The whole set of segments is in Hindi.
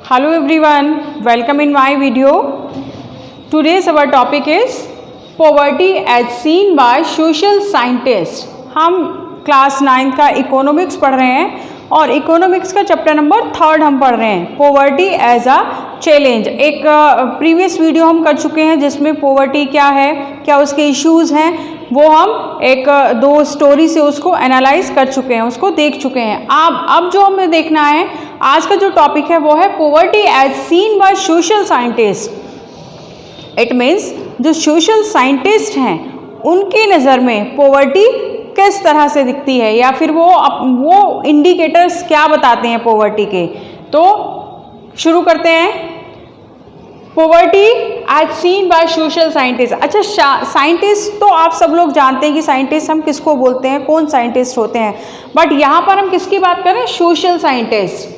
Hello everyone, welcome in my video. Today's our topic is poverty as seen by social scientists. हम क्लास 9 का इकोनॉमिक्स पढ़ रहे हैं और इकोनॉमिक्स का चैप्टर नंबर 3 हम पढ़ रहे हैं, पोवर्टी एज अ चैलेंज। एक प्रीवियस वीडियो हम कर चुके हैं जिसमें पोवर्टी क्या है, क्या उसके इश्यूज़ हैं, वो हम एक दो स्टोरी से उसको एनालाइज कर चुके हैं, उसको देख चुके हैं। अब जो हमें देखना है, आज का जो टॉपिक है वो है poverty as seen by social scientist. It means जो सोशल साइंटिस्ट हैं उनकी नज़र में पोवर्टी किस तरह से दिखती है, या फिर वो इंडिकेटर्स क्या बताते हैं पोवर्टी के। तो शुरू करते हैं, poverty as seen by social scientist. अच्छा, साइंटिस्ट तो आप सब लोग जानते हैं कि साइंटिस्ट हम किसको बोलते हैं, कौन साइंटिस्ट होते हैं, बट यहाँ पर हम किसकी बात कर रहे हैं, सोशल साइंटिस्ट।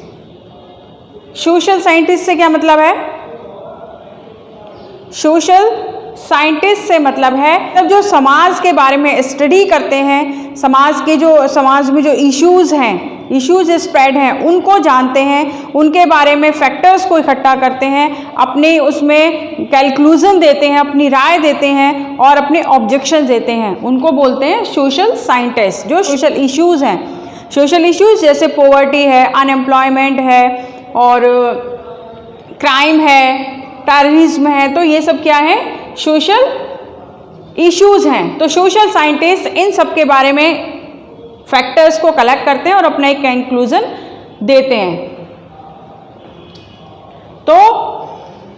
सोशल साइंटिस्ट से क्या मतलब है, सोशल साइंटिस्ट से मतलब है तब जो समाज के बारे में स्टडी करते हैं, समाज में जो इश्यूज़ हैं, इश्यूज स्प्रेड हैं, उनको जानते हैं, उनके बारे में फैक्टर्स को इकट्ठा करते हैं, अपने उसमें कैलकुलेशन देते हैं, अपनी राय देते हैं और अपने ऑब्जेक्शन देते हैं, उनको बोलते हैं सोशल साइंटिस्ट। जो सोशल इश्यूज़ हैं, सोशल इश्यूज़ जैसे पोवर्टी है, अनएम्प्लॉयमेंट है और क्राइम है, टेररिज्म है, तो ये सब क्या है, सोशल इश्यूज़ हैं। तो सोशल साइंटिस्ट इन सब के बारे में फैक्टर्स को कलेक्ट करते हैं और अपना एक कंक्लूजन देते हैं। तो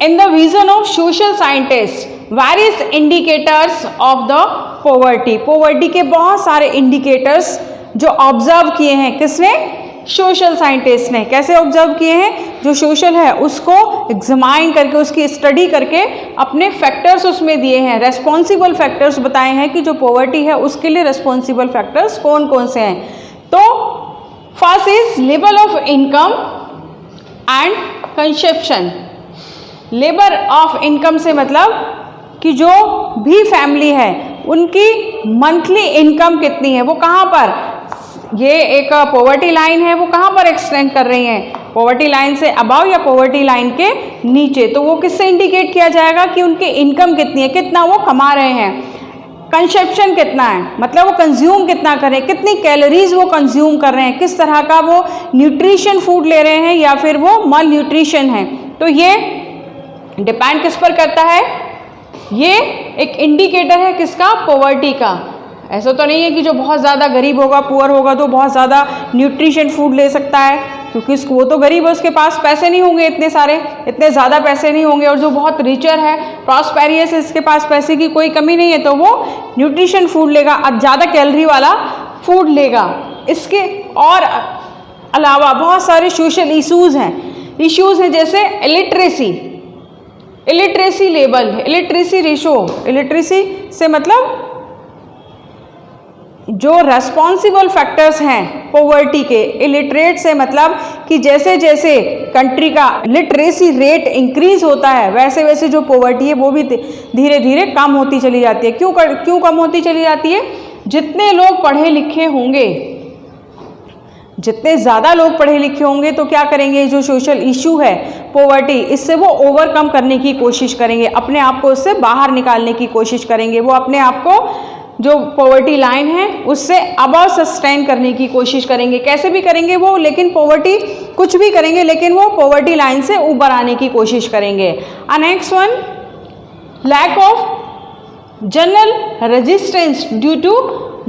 इन the vision of social scientist various indicators of the poverty के बहुत सारे इंडिकेटर्स जो ऑब्जर्व किए हैं, किसने, सोशल साइंटिस्ट ने। कैसे ऑब्जर्व किए हैं, जो सोशल है उसको एग्जामाइन करके, उसकी स्टडी करके अपने फैक्टर्स उसमें दिए हैं, रेस्पॉन्सिबल फैक्टर्स बताए हैं कि जो पोवर्टी है उसके लिए रेस्पॉन्सिबल फैक्टर्स कौन कौन से हैं। तो first is level of income and consumption. Level of income से मतलब कि जो भी फैमिली है उनकी मंथली इनकम कितनी है, वो कहाँ पर, ये एक पॉवर्टी लाइन है, वो कहाँ पर एक्सटेंड कर रही हैं, पॉवर्टी लाइन से अबव या पॉवर्टी लाइन के नीचे। तो वो किससे इंडिकेट किया जाएगा कि उनकी इनकम कितनी है, कितना वो कमा रहे हैं। कंजप्शन कितना है, मतलब वो कंज्यूम कितना करें, कितनी कैलोरीज वो कंज्यूम कर रहे हैं, किस तरह का वो न्यूट्रिशन फूड ले रहे हैं या फिर वो मल न्यूट्रिशन है। तो ये डिपेंड किस पर करता है, ये एक इंडिकेटर है किसका, पॉवर्टी का। ऐसा तो नहीं है कि जो बहुत ज़्यादा गरीब होगा, पुअर होगा, तो बहुत ज़्यादा न्यूट्रिशन फूड ले सकता है, क्योंकि वो तो गरीब है, उसके पास पैसे नहीं होंगे इतने सारे, इतने ज़्यादा पैसे नहीं होंगे। और जो बहुत रिचर है, प्रॉस्पेरियस है, इसके पास पैसे की कोई कमी नहीं है, तो वो न्यूट्रिशन फूड लेगा, अब ज़्यादा कैलोरी वाला फूड लेगा। इसके और अलावा बहुत सारे सोशल इश्यूज़ हैं जैसे illiteracy level, illiteracy ratio. Illiteracy से मतलब जो रेस्पॉन्सिबल फैक्टर्स हैं पोवर्टी के, इलिटरेट से मतलब कि जैसे जैसे कंट्री का लिटरेसी रेट इंक्रीज होता है वैसे वैसे जो पोवर्टी है वो भी धीरे धीरे कम होती चली जाती है। क्यों कम होती चली जाती है, जितने लोग पढ़े लिखे होंगे, जितने ज़्यादा लोग पढ़े लिखे होंगे तो क्या करेंगे, जो सोशल इशू है पोवर्टी, इससे वो ओवरकम करने की कोशिश करेंगे, अपने आप को उससे बाहर निकालने की कोशिश करेंगे, वो अपने आप को जो पॉवर्टी लाइन है उससे अबव सस्टेन करने की कोशिश करेंगे। कैसे भी करेंगे वो, लेकिन पॉवर्टी कुछ भी करेंगे लेकिन वो पॉवर्टी लाइन से ऊपर आने की कोशिश करेंगे। Next one, lack of general resistance due to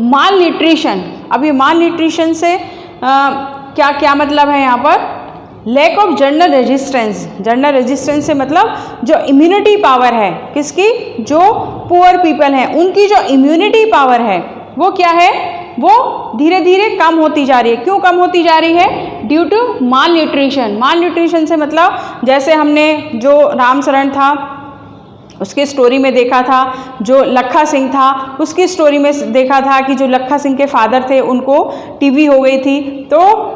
malnutrition. अब ये माल न्यूट्रिशन से क्या मतलब है यहाँ पर, lack of general resistance. General resistance से मतलब जो इम्यूनिटी पावर है किसकी, जो पुअर पीपल हैं उनकी जो इम्यूनिटी पावर है वो क्या है, वो धीरे धीरे कम होती जा रही है। क्यों कम होती जा रही है, due to malnutrition. Malnutrition से मतलब जैसे हमने जो रामचरण था उसकी स्टोरी में देखा था, जो लखा सिंह था उसकी स्टोरी में देखा था कि जो लखा सिंह के फादर थे उनको टीबी हो गई थी। तो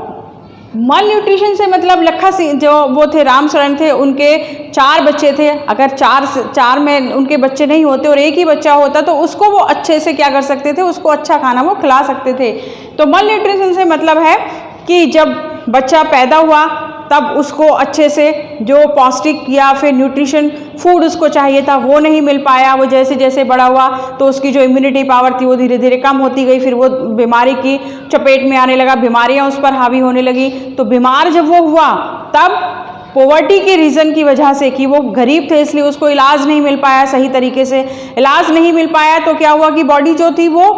माल न्यूट्रिशन से मतलब लखा सिंह जो वो थे, रामचरण थे, उनके 4 बच्चे थे, अगर चार में उनके बच्चे नहीं होते और एक ही बच्चा होता तो उसको वो अच्छे से क्या कर सकते थे, उसको अच्छा खाना वो खिला सकते थे। तो माल न्यूट्रिशन से मतलब है कि जब बच्चा पैदा हुआ तब उसको अच्छे से जो पौष्टिक या फिर न्यूट्रिशन फूड उसको चाहिए था वो नहीं मिल पाया। वो जैसे जैसे बड़ा हुआ तो उसकी जो इम्यूनिटी पावर थी वो धीरे धीरे कम होती गई, फिर वो बीमारी की चपेट में आने लगा, बीमारियां उस पर हावी होने लगी। तो बीमार जब वो हुआ तब पॉवर्टी के रीज़न की वजह से कि वो गरीब थे इसलिए उसको इलाज नहीं मिल पाया, सही तरीके से इलाज नहीं मिल पाया, तो क्या हुआ कि बॉडी जो थी वो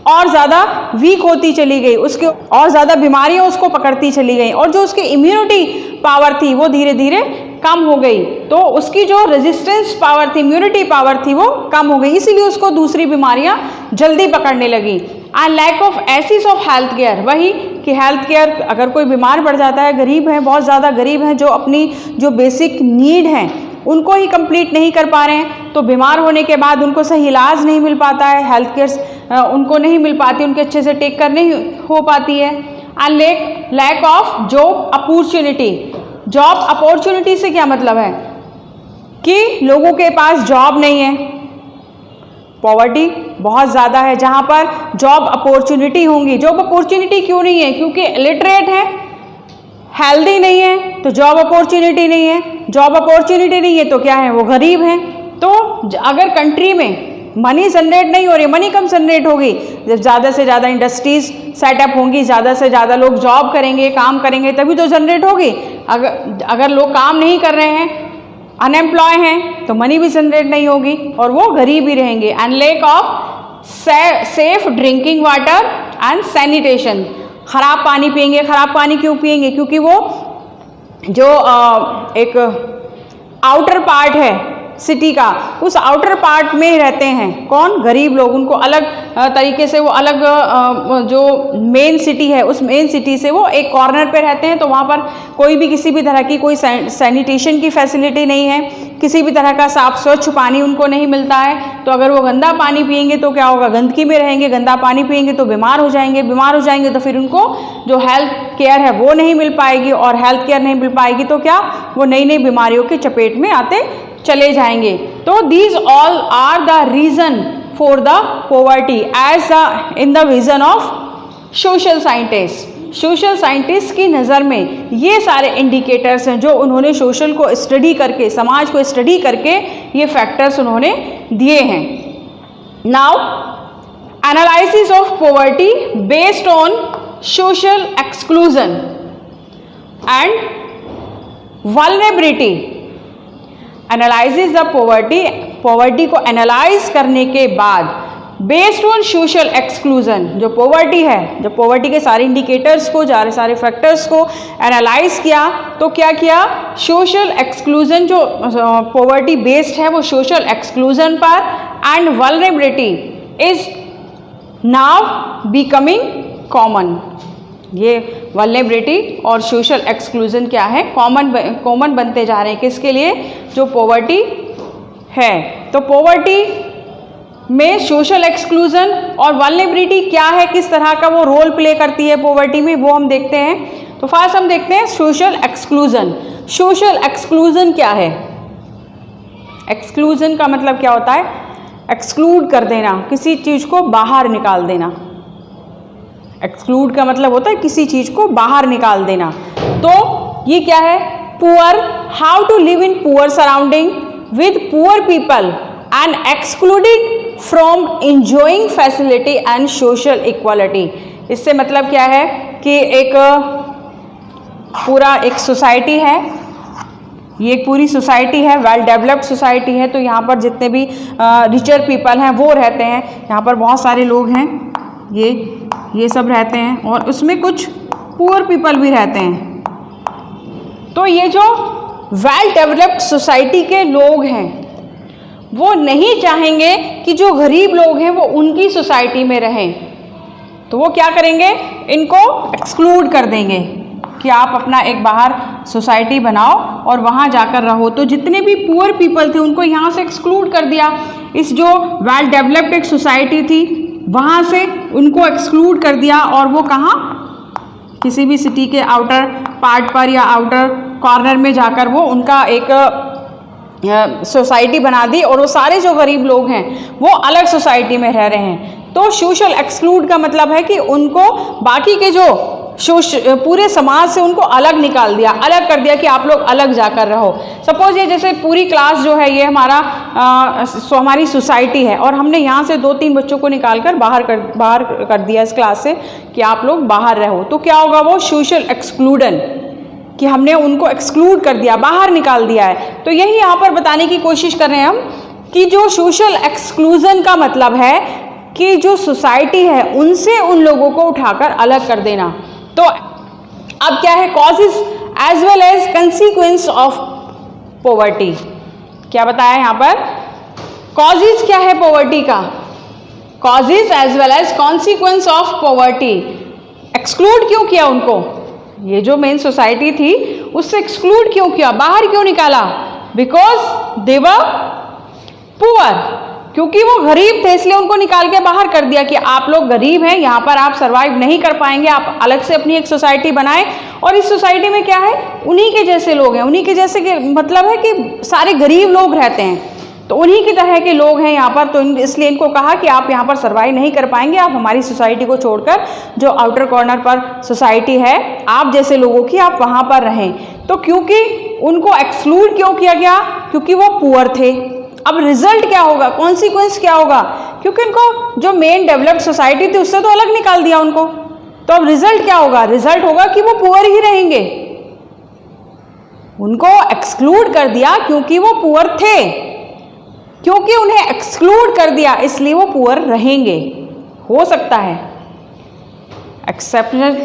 और ज़्यादा वीक होती चली गई, उसके और ज़्यादा बीमारियां उसको पकड़ती चली गई और जो उसकी इम्यूनिटी पावर थी वो धीरे धीरे कम हो गई। तो उसकी जो रेजिस्टेंस पावर थी, इम्यूनिटी पावर थी वो कम हो गई, इसीलिए उसको दूसरी बीमारियां जल्दी पकड़ने लगी। And lack of access of health care, वही कि हेल्थ केयर अगर कोई बीमार पड़ जाता है, गरीब है, बहुत ज़्यादा गरीब हैं, जो अपनी जो बेसिक नीड हैं उनको ही कंप्लीट नहीं कर पा रहे हैं, तो बीमार होने के बाद उनको सही इलाज नहीं मिल पाता है, हेल्थ केयर उनको नहीं मिल पाती, उनके अच्छे से टेक कर नहीं हो पाती है। And lack of job opportunity, job opportunity से क्या मतलब है कि लोगों के पास जॉब नहीं है, पॉवर्टी बहुत ज़्यादा है, जहाँ पर जॉब अपॉर्चुनिटी होंगी। जॉब अपॉर्चुनिटी क्यों नहीं है? क्योंकि इलिटरेट है, हेल्दी नहीं है, तो जॉब अपॉर्चुनिटी नहीं है, जॉब अपॉर्चुनिटी नहीं है तो क्या है, वो गरीब हैं। तो अगर कंट्री में मनी जनरेट नहीं हो रही, मनी कम जनरेट होगी, जब ज़्यादा से ज़्यादा इंडस्ट्रीज सेटअप होंगी, ज़्यादा से ज़्यादा लोग जॉब करेंगे, काम करेंगे, तभी तो जनरेट होगी। अगर लोग काम नहीं कर रहे हैं, अनएम्प्लॉय हैं, तो मनी भी जनरेट नहीं होगी और वो गरीब ही रहेंगे। And lack of safe drinking water and sanitation, ख़राब पानी पिएंगे। ख़राब पानी क्यों पिएंगे? क्योंकि वो जो एक आउटर पार्ट है सिटी का, उस आउटर पार्ट में रहते हैं कौन? गरीब लोग। उनको अलग तरीके से वो अलग जो मेन सिटी है उस मेन सिटी से वो एक कॉर्नर पे रहते हैं, तो वहाँ पर कोई भी किसी भी तरह की कोई सैनिटेशन की फैसिलिटी नहीं है, किसी भी तरह का साफ स्वच्छ पानी उनको नहीं मिलता है। तो अगर वो गंदा पानी पिएंगे तो क्या होगा? गंदगी में रहेंगे, गंदा पानी पिएंगे तो बीमार हो जाएंगे, बीमार हो जाएंगे तो फिर उनको जो हेल्थ केयर है वो नहीं मिल पाएगी, और हेल्थ केयर नहीं मिल पाएगी तो क्या, वो नई नई बीमारियों की चपेट में आते चले जाएंगे। तो these all are the reason for the poverty as in the vision of social scientist. Social scientist की नज़र में ये सारे इंडिकेटर्स हैं जो उन्होंने सोशल को स्टडी करके, समाज को स्टडी करके ये फैक्टर्स उन्होंने दिए हैं। Now analysis of poverty based on social exclusion and vulnerability. Analysis the poverty को एनालाइज करने के बाद बेस्ड ऑन सोशल एक्सक्लूजन, जो पॉवर्टी है, जो पॉवर्टी के सारे इंडिकेटर्स को, सारे फैक्टर्स को एनालाइज किया, तो क्या किया? सोशल एक्सक्लूजन जो पॉवर्टी बेस्ड है वो सोशल एक्सक्लूजन पर and vulnerability is now becoming common. ये वल्नरेबिलिटी और सोशल एक्सक्लूजन क्या है? कॉमन बनते जा रहे हैं। किसके लिए? जो पॉवर्टी है। तो पॉवर्टी में सोशल एक्सक्लूजन और वल्नरेबिलिटी क्या है, किस तरह का वो रोल प्ले करती है पॉवर्टी में, वो हम देखते हैं। तो फर्स्ट हम देखते हैं सोशल एक्सक्लूजन। सोशल एक्सक्लूजन क्या है? एक्सक्लूजन का मतलब क्या होता है? एक्सक्लूड कर देना, किसी चीज़ को बाहर निकाल देना। एक्सक्लूड का मतलब होता है किसी चीज़ को बाहर निकाल देना। तो ये क्या है? Poor, how to live in poor surrounding with poor people and excluded from enjoying facility and social equality. इससे मतलब क्या है कि एक पूरा एक सोसाइटी है, ये एक पूरी सोसाइटी है, वेल डेवलप्ड सोसाइटी है। तो यहाँ पर जितने भी रिचर पीपल हैं वो रहते हैं, यहाँ पर बहुत सारे लोग हैं, ये सब रहते हैं, और उसमें कुछ पुअर पीपल भी रहते हैं। तो ये जो वेल डेवलप्ड सोसाइटी के लोग हैं वो नहीं चाहेंगे कि जो गरीब लोग हैं वो उनकी सोसाइटी में रहें, तो वो क्या करेंगे? इनको एक्सक्लूड कर देंगे कि आप अपना एक बाहर सोसाइटी बनाओ और वहाँ जाकर रहो। तो जितने भी पुअर पीपल थे उनको यहाँ से एक्सक्लूड कर दिया। इस जो वेल डेवलप्ड एक सोसाइटी थी वहाँ से उनको एक्सक्लूड कर दिया, और वो कहाँ? किसी भी सिटी के आउटर पार्ट पर या आउटर कॉर्नर में जाकर वो उनका एक सोसाइटी बना दी, और वो सारे जो गरीब लोग हैं वो अलग सोसाइटी में रह रहे हैं। तो सोशल एक्सक्लूड का मतलब है कि उनको बाकी के जो पूरे समाज से उनको अलग निकाल दिया, अलग कर दिया कि आप लोग अलग जाकर रहो। सपोज ये जैसे पूरी क्लास जो है ये हमारी सोसाइटी है और हमने यहाँ से 2-3 बच्चों को निकाल कर बाहर कर दिया इस क्लास से कि आप लोग बाहर रहो, तो क्या होगा, वो सोशल एक्सक्लूडन, कि हमने उनको एक्सक्लूड कर दिया, बाहर निकाल दिया है। तो यही यहाँ पर बताने की कोशिश कर रहे हैं हम कि जो सोशल एक्सक्लूजन का मतलब है कि जो सोसाइटी है उनसे उन लोगों को उठाकर अलग कर देना। तो अब क्या है, causes as well as consequence of poverty. क्या बताया यहाँ पर, कॉजेज क्या है पॉवर्टी का, causes as well as consequence of poverty. Exclude क्यों किया उनको, ये जो मेन सोसाइटी थी उससे एक्सक्लूड क्यों किया, बाहर क्यों निकाला, बिकॉज दे वर पुअर, क्योंकि वो गरीब थे इसलिए उनको निकाल के बाहर कर दिया कि आप लोग गरीब हैं, यहाँ पर आप सरवाइव नहीं कर पाएंगे, आप अलग से अपनी एक सोसाइटी बनाएं। और इस सोसाइटी में क्या है, उन्हीं के जैसे लोग हैं, उन्हीं के जैसे के मतलब है कि सारे गरीब लोग रहते हैं, तो उन्हीं की तरह के लोग हैं यहाँ पर, तो इसलिए इनको कहा कि आप यहाँ पर सर्वाइव नहीं कर पाएंगे, आप हमारी सोसाइटी को छोड़कर जो आउटर कॉर्नर पर सोसाइटी है आप जैसे लोगों की, आप वहाँ पर रहें। तो क्योंकि उनको एक्सक्लूड क्यों किया गया, क्योंकि वो पुअर थे। अब रिजल्ट क्या होगा, कॉन्सिक्वेंस क्या होगा, क्योंकि उनको जो मेन डेवलप्ड सोसाइटी थी उससे तो अलग निकाल दिया उनको, तो अब रिजल्ट क्या होगा, रिजल्ट होगा कि वो पुअर ही रहेंगे। उनको एक्सक्लूड कर दिया क्योंकि वो पुअर थे, क्योंकि उन्हें एक्सक्लूड कर दिया इसलिए वो पुअर रहेंगे। हो सकता है एक्सेप्शनल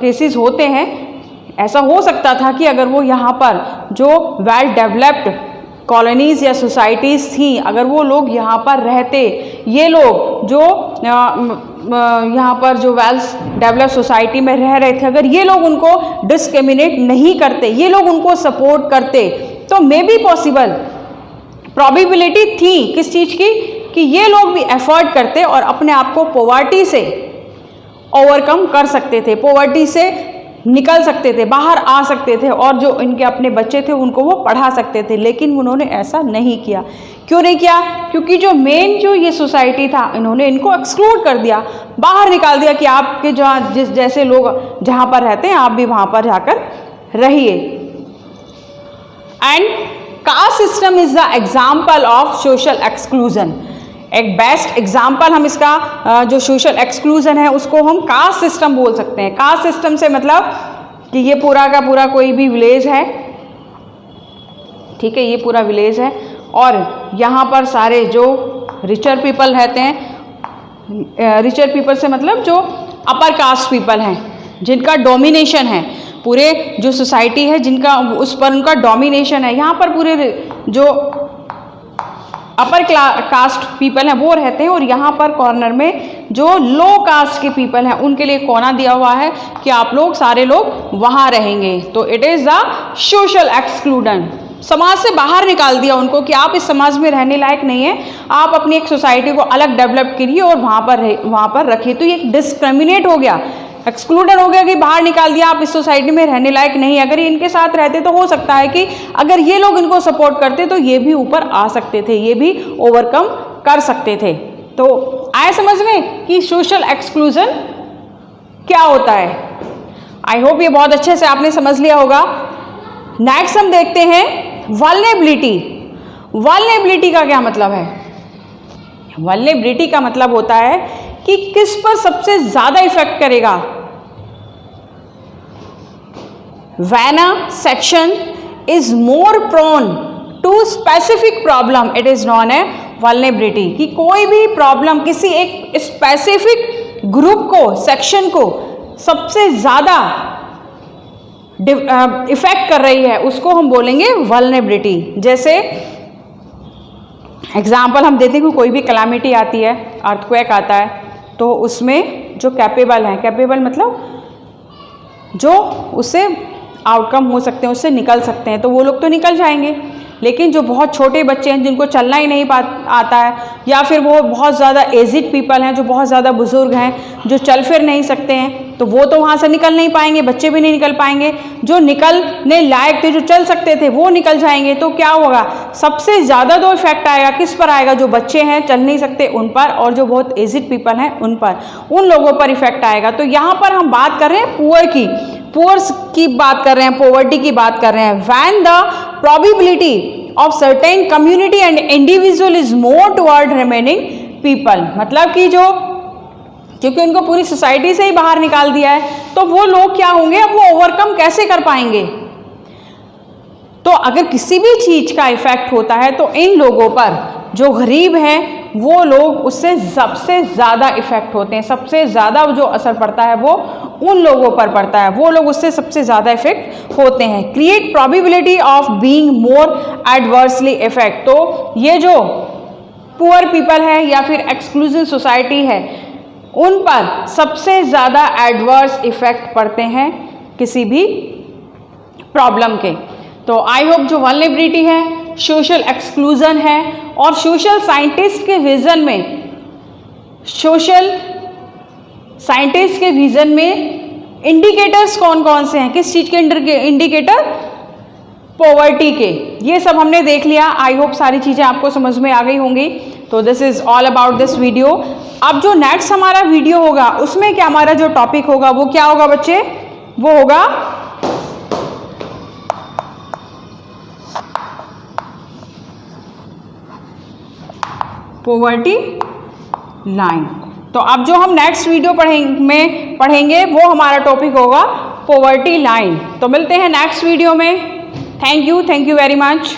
केसेस होते हैं, ऐसा हो सकता था कि अगर वो यहाँ पर जो वेल डेवलप्ड कॉलोनीज या सोसाइटीज़ थी, अगर वो लोग यहाँ पर रहते, ये लोग जो यहाँ पर जो वेल डेवलप्ड सोसाइटी में रह रहे थे, अगर ये लोग उनको डिस्क्रिमिनेट नहीं करते, ये लोग उनको सपोर्ट करते, तो मे बी पॉसिबल, प्रोबेबिलिटी थी किस चीज़ की, कि ये लोग भी एफर्ट करते और अपने आप को पॉवर्टी से ओवरकम कर सकते थे, पॉवर्टी से निकल सकते थे, बाहर आ सकते थे, और जो इनके अपने बच्चे थे उनको वो पढ़ा सकते थे। लेकिन उन्होंने ऐसा नहीं किया। क्यों नहीं किया, क्योंकि जो मेन जो ये सोसाइटी था इन्होंने इनको एक्सक्लूड कर दिया, बाहर निकाल दिया कि आपके जहाँ जिस जैसे लोग जहाँ पर रहते हैं आप भी वहाँ पर जाकर रहिए। And caste system is the example of social exclusion. एक बेस्ट एग्जाम्पल हम इसका जो सोशल एक्सक्लूजन है उसको हम कास्ट सिस्टम बोल सकते हैं। कास्ट सिस्टम से मतलब कि ये पूरा का पूरा कोई भी विलेज है, ठीक है, ये पूरा विलेज है और यहाँ पर सारे जो रिचर पीपल रहते हैं, रिचर पीपल से मतलब जो अपर कास्ट पीपल हैं जिनका डोमिनेशन है, पूरे जो सोसाइटी है जिनका उस पर उनका डोमिनेशन है, यहाँ पर पूरे जो अपर कास्ट पीपल हैं वो रहते हैं, और यहाँ पर कॉर्नर में जो लो कास्ट के पीपल हैं उनके लिए कोना दिया हुआ है कि आप लोग सारे लोग वहाँ रहेंगे। तो इट इज़ द सोशल एक्सक्लूडन, समाज से बाहर निकाल दिया उनको कि आप इस समाज में रहने लायक नहीं है, आप अपनी एक सोसाइटी को अलग डेवलप करिए और वहाँ पर रखिए। तो ये डिस्क्रिमिनेट हो गया, एक्सक्लूडन हो गया कि बाहर निकाल दिया, आप इस सोसाइटी में रहने लायक नहीं। अगर ये इनके साथ रहते तो हो सकता है कि अगर ये लोग इनको सपोर्ट करते तो ये भी ऊपर आ सकते थे, ये भी ओवरकम कर सकते थे। तो आए समझ में कि सोशल एक्सक्लूजन क्या होता है। आई होप ये बहुत अच्छे से आपने समझ लिया होगा। नेक्स्ट हम देखते हैं वल्नरेबिलिटी। वल्नरेबिलिटी का क्या मतलब है? वल्नरेबिलिटी का मतलब होता है कि किस पर सबसे ज्यादा इफेक्ट करेगा। When a section is more prone to specific problem, it is known as vulnerability। कि कोई भी प्रॉब्लम किसी एक स्पेसिफिक ग्रुप को, सेक्शन को सबसे ज्यादा इफेक्ट कर रही है उसको हम बोलेंगे वल्नरेबिलिटी। जैसे एग्जाम्पल हम देते हैं कि कोई भी कैलामिटी आती है, अर्थक्वेक आता है, तो उसमें जो कैपेबल हैं, कैपेबल मतलब जो उससे आउटकम हो सकते हैं, उससे निकल सकते हैं, तो वो लोग तो निकल जाएंगे। लेकिन जो बहुत छोटे बच्चे हैं जिनको चलना ही नहीं आता है, या फिर वो बहुत ज़्यादा एजिड पीपल हैं, जो बहुत ज़्यादा बुजुर्ग हैं, जो चल फिर नहीं सकते हैं, तो वो तो वहाँ से निकल नहीं पाएंगे, बच्चे भी नहीं निकल पाएंगे। जो निकलने लायक थे, जो चल सकते थे, वो निकल जाएंगे। तो क्या होगा, सबसे ज़्यादा जो इफेक्ट आएगा किस पर आएगा, जो बच्चे हैं चल नहीं सकते उन पर, और जो बहुत एजिड पीपल हैं उन पर, उन लोगों पर इफेक्ट आएगा। तो यहाँ पर हम बात कर रहे हैं पुअर की, पुअर्स की बात कर रहे हैं, पॉवर्टी की बात कर रहे हैं। When the probability of certain community and individual is more toward remaining people, मतलब कि जो, क्योंकि उनको पूरी सोसाइटी से ही बाहर निकाल दिया है, तो वो लोग क्या होंगे, अब वो ओवरकम कैसे कर पाएंगे। तो अगर किसी भी चीज का इफेक्ट होता है तो इन लोगों पर, जो गरीब हैं वो लोग उससे सबसे ज़्यादा इफेक्ट होते हैं, सबसे ज़्यादा जो असर पड़ता है वो उन लोगों पर पड़ता है, वो लोग उससे सबसे ज़्यादा इफेक्ट होते हैं। Create probability of being more adversely effect, तो ये जो पुअर पीपल है या फिर एक्सक्लूसिव सोसाइटी है, उन पर सबसे ज़्यादा एडवर्स इफेक्ट पड़ते हैं किसी भी प्रॉब्लम के। तो आई होप जो वल्नरेबिलिटी है, सोशल एक्सक्लूजन है, और सोशल साइंटिस्ट के विजन में, सोशल साइंटिस्ट के विजन में इंडिकेटर्स कौन कौन से हैं, किस चीज़ के इंडिकेटर, पॉवर्टी के, ये सब हमने देख लिया। आई होप सारी चीज़ें आपको समझ में आ गई होंगी। तो this is all about this video. अब जो नेक्स्ट हमारा वीडियो होगा उसमें क्या हमारा जो टॉपिक होगा वो क्या होगा बच्चे, वो होगा पॉवर्टी लाइन। तो अब जो हम नेक्स्ट वीडियो पढ़ेंगे वो हमारा टॉपिक होगा पॉवर्टी लाइन। तो मिलते हैं नेक्स्ट वीडियो में। Thank you very much.